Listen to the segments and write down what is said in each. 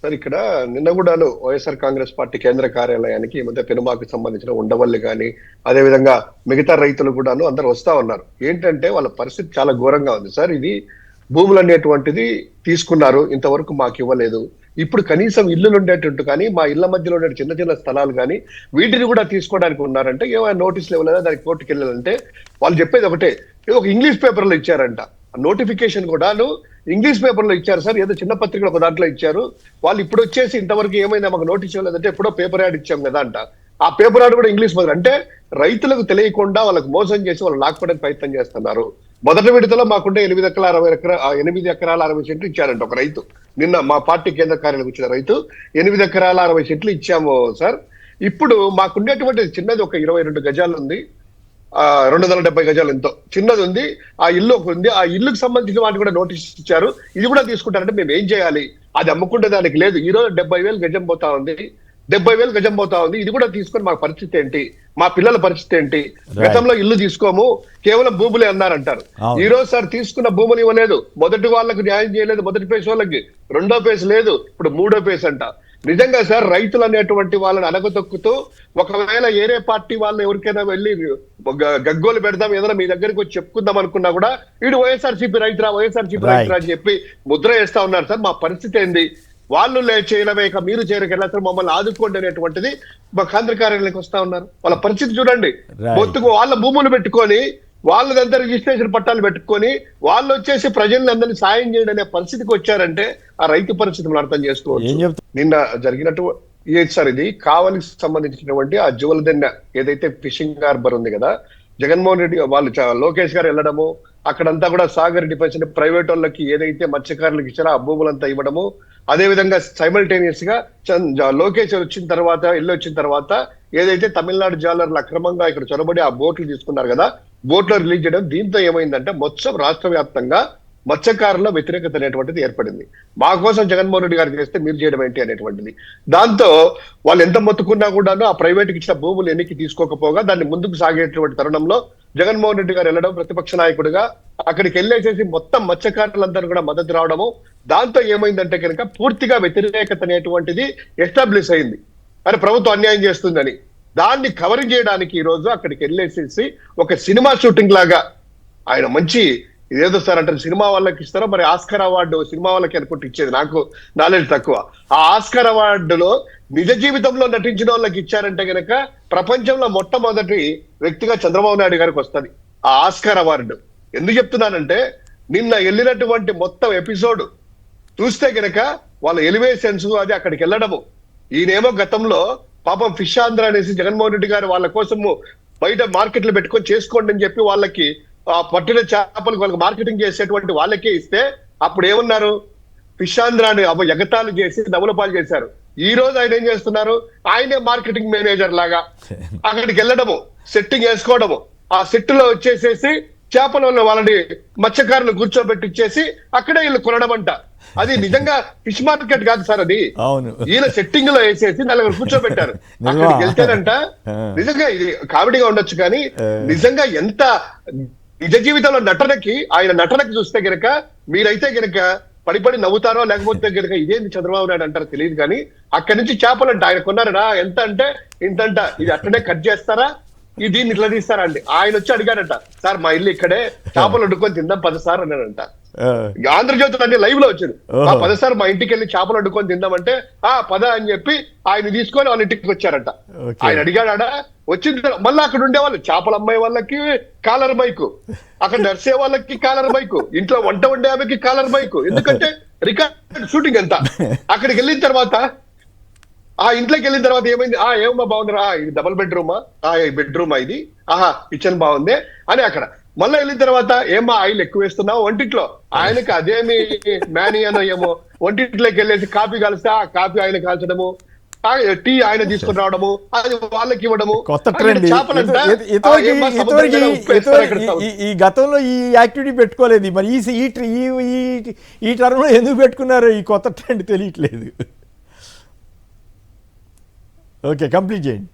Sir ఇక్కడ నిన్న కూడాను వైఎస్ఆర్ కాంగ్రెస్ పార్టీ కేంద్ర కార్యాలయానికి ఈ మధ్య పెనుమాకు సంబంధించిన ఉండవల్లి కానీ అదేవిధంగా మిగతా రైతులు కూడాను అందరు వస్తా ఉన్నారు. ఏంటంటే వాళ్ళ పరిస్థితి చాలా ఘోరంగా ఉంది సార్. ఇది భూములు అనేటువంటిది తీసుకున్నారు, ఇంతవరకు మాకు ఇవ్వలేదు. ఇప్పుడు కనీసం ఇల్లులు ఉండేటట్టు కానీ మా ఇళ్ల మధ్యలో ఉండే చిన్న చిన్న స్థలాలు కానీ వీటిని కూడా తీసుకోవడానికి ఉన్నారంటే ఏమైనా నోటీసులు ఇవ్వలేదా, దానికి కోర్టుకు వెళ్ళాలంటే వాళ్ళు చెప్పేది ఒకటే, ఇది ఒక ఇంగ్లీష్ పేపర్లో ఇచ్చారంట. నోటిఫికేషన్ కూడాను ఇంగ్లీష్ పేపర్ లో ఇచ్చారు సార్, ఏదో చిన్న పత్రికలు ఒక దాంట్లో ఇచ్చారు. వాళ్ళు ఇప్పుడు వచ్చేసి ఇంతవరకు ఏమైందా మాకు నోటీస్ ఇవ్వలేదంటే ఎప్పుడో పేపర్ యాడ్ ఇచ్చాం కదా అంట. ఆ పేపర్ యాడ్ కూడా ఇంగ్లీష్ పత్రిక అంటే రైతులకు తెలియకుండా వాళ్ళకి మోసం చేసి వాళ్ళు లాక్కోవడానికి ప్రయత్నం చేస్తున్నారు. మొదటి విడతలో మాకుంటే 8 ఎకరాల 60 సెంట్లు ఇచ్చారంట ఒక రైతు. నిన్న మా పార్టీ కేంద్ర కార్యాలయం వచ్చిన రైతు 8 ఎకరాల 60 సెంట్లు ఇచ్చాము సార్. ఇప్పుడు మాకుండేటువంటి చిన్నది ఒక 22 గజాలు ఉంది, 270 గజాలు ఎంతో చిన్నది ఉంది. ఆ ఇల్లు ఒక ఉంది, ఆ ఇల్లుకు సంబంధించిన వాటికి కూడా నోటీస్ ఇచ్చారు. ఇది కూడా తీసుకుంటారంటే మేము ఏం చేయాలి? అది అమ్ముకుంటే దానికి లేదు. ఈ రోజు 70,000 గజం పోతా ఉంది, 70,000 గజం పోతా ఉంది. ఇది కూడా తీసుకొని మా పరిస్థితి ఏంటి, మా పిల్లల పరిస్థితి ఏంటి? గతంలో ఇల్లు తీసుకోము, కేవలం భూములే అన్నారంటారు. ఈ రోజు సార్ తీసుకున్న భూములు ఇవ్వలేదు, మొదటి వాళ్ళకు న్యాయం చేయలేదు, మొదటి పేస్ వాళ్ళకి, రెండో పేస్ లేదు, ఇప్పుడు మూడో పేస్ అంట. నిజంగా సార్ రైతులు అనేటువంటి వాళ్ళని అడగతొక్కుతూ ఒకవేళ ఏరే పార్టీ వాళ్ళు ఎవరికైనా వెళ్ళి గగ్గోలు పెడదాం, ఏదైనా మీ దగ్గరికి వచ్చి చెప్పుకుందాం అనుకున్నా కూడా వీడు వైఎస్ఆర్సీపీ రైతురా అని చెప్పి ముద్ర వేస్తా ఉన్నారు సార్. మా పరిస్థితి ఏంది? వాళ్ళు చేయడమే ఇక మీరు చేయరు సార్, మమ్మల్ని ఆదుకోండి అనేటువంటిది మా కేంద్ర కార్యాలయానికి వస్తా ఉన్నారు. వాళ్ళ పరిస్థితి చూడండి. బొత్తుకు వాళ్ళ భూములు పెట్టుకొని వాళ్ళదంతా రిజిస్ట్రేషన్ పట్టాలు పెట్టుకొని వాళ్ళు వచ్చేసి ప్రజల్ని అందరినీ సాయం చేయడం అనే పరిస్థితికి వచ్చారంటే ఆ రైతు పరిస్థితి మనం అర్థం చేసుకోవచ్చు. నిన్న జరిగినట్టు సార్ ఇది కావలికి సంబంధించినటువంటి ఆ జువలదెన్న ఏదైతే ఫిషింగ్ హార్బర్ ఉంది కదా, జగన్మోహన్ రెడ్డి వాళ్ళు లోకేష్ గారు వెళ్ళడము, అక్కడంతా కూడా సాగర్ డిఫెన్స్ ప్రైవేట్ వాళ్ళకి ఏదైతే మత్స్యకారులకు ఇచ్చారో ఆ భూములంతా ఇవ్వడము, అదే విధంగా సైమల్టేనియస్ గా లోకేష్ వచ్చిన తర్వాత ఏదైతే తమిళనాడు జాలర్లు అక్రమంగా ఇక్కడ చొరబడి ఆ బోట్లు తీసుకున్నారు కదా, బోట్లో రిలీజ్ చేయడం. దీంతో ఏమైందంటే మొత్తం రాష్ట్ర వ్యాప్తంగా మత్స్యకారుల వ్యతిరేకత అనేటువంటిది ఏర్పడింది. మా కోసం జగన్మోహన్ రెడ్డి గారు చేస్తే మీరు చేయడం ఏంటి అనేటువంటిది. దాంతో వాళ్ళు ఎంత మొత్తుకున్నా కూడాను ఆ ప్రైవేట్కి ఇచ్చిన భూములు ఎన్నికి తీసుకోకపోగా దాన్ని ముందుకు సాగేటువంటి తరుణంలో జగన్మోహన్ రెడ్డి గారు వెళ్ళడం, ప్రతిపక్ష నాయకుడిగా అక్కడికి వెళ్ళేసేసి మొత్తం మత్స్యకారులందరూ కూడా మద్దతు రావడము. దాంతో ఏమైందంటే కనుక పూర్తిగా వ్యతిరేకత అనేటువంటిది ఎస్టాబ్లిష్ అయింది. అని ప్రభుత్వం అన్యాయం చేస్తుందని దాన్ని కవరింగ్ చేయడానికి ఈ రోజు అక్కడికి వెళ్ళేసేసి ఒక సినిమా షూటింగ్ లాగా ఆయన మంచి ఇదేదో సార్ అంటే సినిమా వాళ్ళకి ఇస్తారో మరి ఆస్కార్ అవార్డు సినిమా వాళ్ళకి అనుకుంటే ఇచ్చేది, నాకు నాలెడ్జ్ తక్కువ. ఆ ఆస్కార్ అవార్డులో నిజ జీవితంలో నటించిన వాళ్ళకి ఇచ్చారంటే గనక ప్రపంచంలో మొట్టమొదటి వ్యక్తిగా చంద్రబాబు నాయుడు గారికి వస్తుంది ఆ ఆస్కార్ అవార్డు. ఎందుకు చెప్తున్నానంటే నిన్న వెళ్ళినటువంటి మొత్తం ఎపిసోడ్ చూస్తే గనక వాళ్ళ ఎలివేషన్స్ అది అక్కడికి వెళ్ళడము. ఈయనేమో గతంలో పాపం ఫిష్ ఆంధ్ర అనేసి జగన్మోహన్ రెడ్డి గారు వాళ్ళ కోసము బయట మార్కెట్లు పెట్టుకొని చేసుకోండి అని చెప్పి వాళ్ళకి ఆ పట్టిన చేపలకు వాళ్ళకి మార్కెటింగ్ చేసేటువంటి వాళ్ళకే ఇస్తే అప్పుడు ఏమన్నారు, ఫిష్ ఆంధ్రాని ఎగతాళి చేసి నవ్వులపాలు చేశారు. ఈ రోజు ఆయన ఏం చేస్తున్నారు, ఆయనే మార్కెటింగ్ మేనేజర్ లాగా అక్కడికి వెళ్ళడము, సెట్టింగ్ వేసుకోవడము, ఆ సెట్ లో వచ్చేసేసి చేపల వాళ్ళని మత్స్యకారులు కూర్చోబెట్టి ఇచ్చేసి అక్కడే వీళ్ళు కొనడం అంట. అది నిజంగా ఫిష్ మార్కెట్ కాదు సార్, అది ఈయన సెట్టింగ్ లో వేసేసి నలుగురు కూర్చోబెట్టారు. అక్కడికి వెళ్తేనంట నిజంగా ఇది కామెడీగా ఉండొచ్చు కానీ నిజంగా ఎంత నిజ జీవితంలో ఆయన నటనకి చూస్తే గనక మీరైతే గనక పడి నవ్వుతారో లేకపోతే గనక ఇదేంది చంద్రబాబు నాయుడు అంటారో తెలియదు. కానీ అక్కడి నుంచి చేపలు అంట ఆయన కొన్నారనా, ఎంత అంటే ఇంతంట, ఇది అట్టనే కట్ చేస్తారా, ఇది దీన్ని ఇట్లా తీస్తారా అండి. ఆయన వచ్చి అడిగాడంట, సార్ మా ఇల్లు ఇక్కడే, చేపలు వండుకొని తిందాం 10 సార్ అన్నాడంట. ఆంధ్రజ్యోతి అంటే లైవ్ లో వచ్చింది, 10 సార్ మా ఇంటికి వెళ్ళి చేపలు వండుకొని తిందామంటే పద అని చెప్పి ఆయన తీసుకొని వాళ్ళ ఇంటికి వచ్చారంట. ఆయన అడిగాడా, వచ్చింది మళ్ళీ అక్కడ ఉండే వాళ్ళు చేపల అమ్మాయి వాళ్ళకి కాలర్ మైకు, అక్కడ నడిచే వాళ్ళకి కాలర్ మైకు, ఇంట్లో వంట వండే ఆమెకి కాలర్ మైకు. ఎందుకంటే రికార్డ్ షూటింగ్ అంతా. అక్కడికి వెళ్ళిన తర్వాత ఆ ఇంట్లోకి వెళ్ళిన తర్వాత ఏమైంది, ఏమమ్మా బాగుందిరా, ఇది డబుల్ బెడ్రూమా, బెడ్రూమా ఇది, కిచెన్ బాగుంది అని. అక్కడ మళ్ళీ వెళ్ళిన తర్వాత ఏమా ఆయిల్ ఎక్కువ వేస్తున్నావు వంటింట్లో, ఆయనకి అదేమి మ్యానీ అనో ఏమో వంటింట్లోకి వెళ్ళేసి కాఫీ కలిస్తే ఆ కాఫీ ఆయన కాల్చడము, టీ ఆయన తీసుకుని రావడము, అది వాళ్ళకి ఇవ్వడము. కొత్త ట్రెండ్. ఈ గతంలో ఈ యాక్టివిటీ పెట్టుకోలేదు, మరి ఈ టర్మ్ లో ఎందుకు పెట్టుకున్నారో ఈ కొత్త ట్రెండ్ తెలియట్లేదు. ఓకే, కంప్లీట్ చేయండి.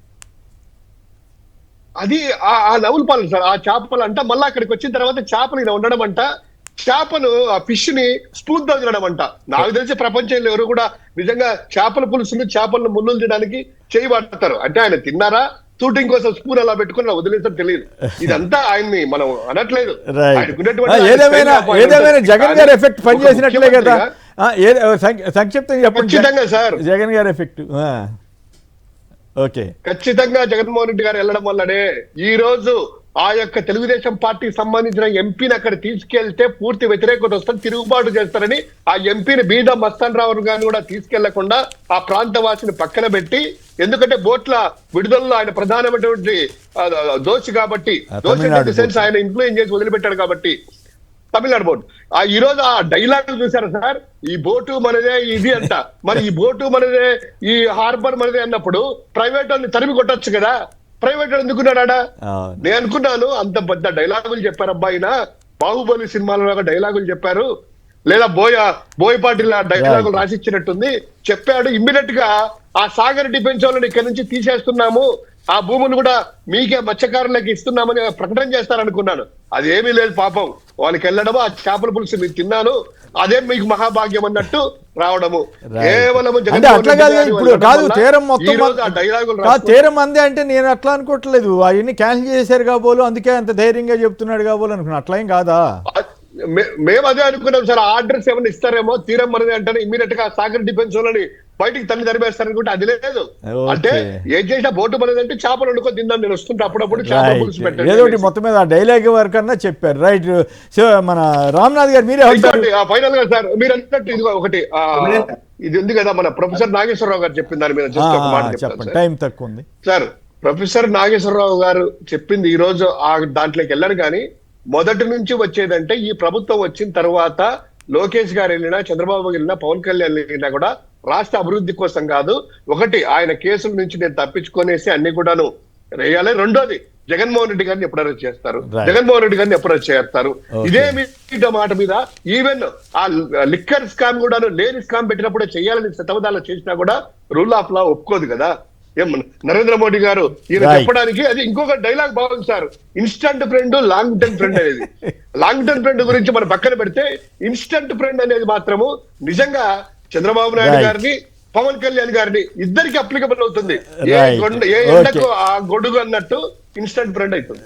అది ఆ నవ్వులు పాలు సార్, ఆ చేపలు అంట మళ్ళీ అక్కడికి వచ్చిన తర్వాత చేపలు ఇలా ఉండడం అంట. చేపను ఆ ఫిష్ ని స్పూన్ తో తినడం అంట. నాకు తెలిసి ప్రపంచంలో ఎవరు కూడా నిజంగా చేపల పులుసుని చేపలను ముళ్ళులు తినడానికి చేయబడతారు. అంటే ఆయన తిన్నారా షూటింగ్ కోసం స్పూన్ అలా పెట్టుకుని వదిలేసారు తెలియదు. ఇదంతా ఆయన్ని మనం అనట్లేదు. ఏదేమైనా జగన్ గారి ఎఫెక్ట్ పనిచేసినట్లే కదా. సంక్షిప్తంగా చెప్పండి ఖచ్చితంగా సార్, జగన్ గారి ఎఫెక్ట్. ఓకే, ఖచ్చితంగా జగన్మోహన్ రెడ్డి గారు వెళ్ళడం వల్లనే ఈ రోజు ఆ యొక్క తెలుగుదేశం పార్టీకి సంబంధించిన ఎంపీని అక్కడ తీసుకెళ్తే పూర్తి వ్యతిరేకత వస్తుంది, తిరుగుబాటు చేస్తారని ఆ ఎంపీని బీద మస్తాన్ రావు గారిని కూడా తీసుకెళ్లకుండా ఆ ప్రాంతవాసిని పక్కన పెట్టి, ఎందుకంటే బోట్ల విడుదలలో ఆయన ప్రధానమైనటువంటి దోషి కాబట్టి, దోషి సెన్స్ ఆయన ఇన్ఫ్లుయెన్స్ చేసి వదిలిపెట్టాడు కాబట్టి తమిళనాడు బోట్. ఈ రోజు ఆ డైలాగ్ చూసారా సార్, ఈ బోటు మనదే ఇది అంట. మరి ఈ బోటు మనదే, ఈ హార్బర్ మనదే అన్నప్పుడు ప్రైవేట్ వాళ్ళని తరిమి కొట్టొచ్చు కదా, ప్రైవేట్ వాడు ఎందుకున్నాడా? నేను అనుకున్నాను అంత పెద్ద డైలాగులు చెప్పారు అబ్బాయినా, బాహుబలి సినిమాలో డైలాగులు చెప్పారు, లేదా బోయపాటిల్ డైలాగులు రాసిచ్చినట్టుంది చెప్పాడు. ఇమ్మీడియట్ గా ఆ సాగర్ డిఫెన్స్ వాళ్ళని ఇక్కడ నుంచి తీసేస్తున్నాము, ఆ భూములు కూడా మీకే మత్స్యకారులకి ఇస్తున్నామని ప్రకటన చేస్తారనుకున్నాను. అదేమీ లేదు పాపం. వాళ్ళకి వెళ్ళడము, ఆ చేపల పులుసు మీరు తిన్నాను, అదే మీకు మహాభాగ్యం అన్నట్టు రావడము. కేవలం తీరం అందే అంటే నేను అట్లా అనుకోవట్లేదు, అవన్నీ క్యాన్సిల్ చేశారు కాబోలు, అందుకే అంత ధైర్యంగా చెప్తున్నాడు కాబోలు అనుకున్నా. అట్లా ఏం కాదా? మేము అదే అనుకున్నాం సార్. ఆర్డర్స్ ఏమైనా ఇస్తారేమో, తీరం మనది అంటే ఇమ్మీడియట్ గా సాగర్ డిఫెన్స్ వాళ్ళని బయటికి తరిమేస్తారనుకుంటే అది లేదు. అంటే ఏం చేసినా బోటు మనది అంటే చేపలు వండుకొని తిందాం, నేను వస్తుంటే అప్పుడప్పుడు చేపల పులుసు పెట్టండి ఏదో మొత్తం మీద ఆ డైలాగ్ వరకు అన్నా చెప్పారు. రైట్. సో మన రామ్నాథ్ గారు మీరే ఫైనల్ గా సార్ మీరు అన్నట్టు ఇది ఒకటి ఇది ఉంది కదా, మన ప్రొఫెసర్ నాగేశ్వరరావు గారు చెప్పిన దాని మీద చెప్పండి, టైం తక్కువ ఉంది సార్. ప్రొఫెసర్ నాగేశ్వరరావు గారు చెప్పింది ఈ రోజు ఆ దాంట్లోకి వెళ్ళరు, కానీ మొదటి నుంచి వచ్చేదంటే ఈ ప్రభుత్వం వచ్చిన తర్వాత లోకేష్ గారు వెళ్ళినా, చంద్రబాబు వెళ్ళినా, పవన్ కళ్యాణ్ వెళ్ళినా కూడా రాష్ట్ర అభివృద్ధి కోసం కాదు. ఒకటి, ఆయన కేసుల నుంచి నేను తప్పించుకొనేసి అన్ని కూడాను వేయాలి. రెండోది, జగన్మోహన్ రెడ్డి గారిని ఎప్పుడు అరెస్ట్ చేస్తారు, జగన్మోహన్ రెడ్డి గారిని ఎప్పుడు అరెస్ట్ చేస్తారు, ఇదే మాట మీద ఈవెన్ ఆ లిక్కర్ స్కామ్ కూడాను లేని స్కామ్ పెట్టినప్పుడే చేయాలని శతవధాలు చేసినా కూడా రూల్ ఆఫ్ లా ఒప్పుకోదు కదా. నరేంద్ర మోడీ గారు ఈయన చెప్పడానికి అది ఇంకొక డైలాగ్ బాగుంది sir, instant friend long term friend అనేది. లాంగ్ టర్మ్ ఫ్రెండ్ గురించి మనం పక్కన పెడితే ఇన్స్టంట్ ఫ్రెండ్ అనేది మాత్రము నిజంగా చంద్రబాబు నాయుడు గారిని, పవన్ కళ్యాణ్ గారిని ఇద్దరికి అప్లికబుల్ అవుతుంది. ఏ ఎండకు ఆ గొడుగు అన్నట్టు ఇన్స్టంట్ ఫ్రెండ్ అవుతుంది.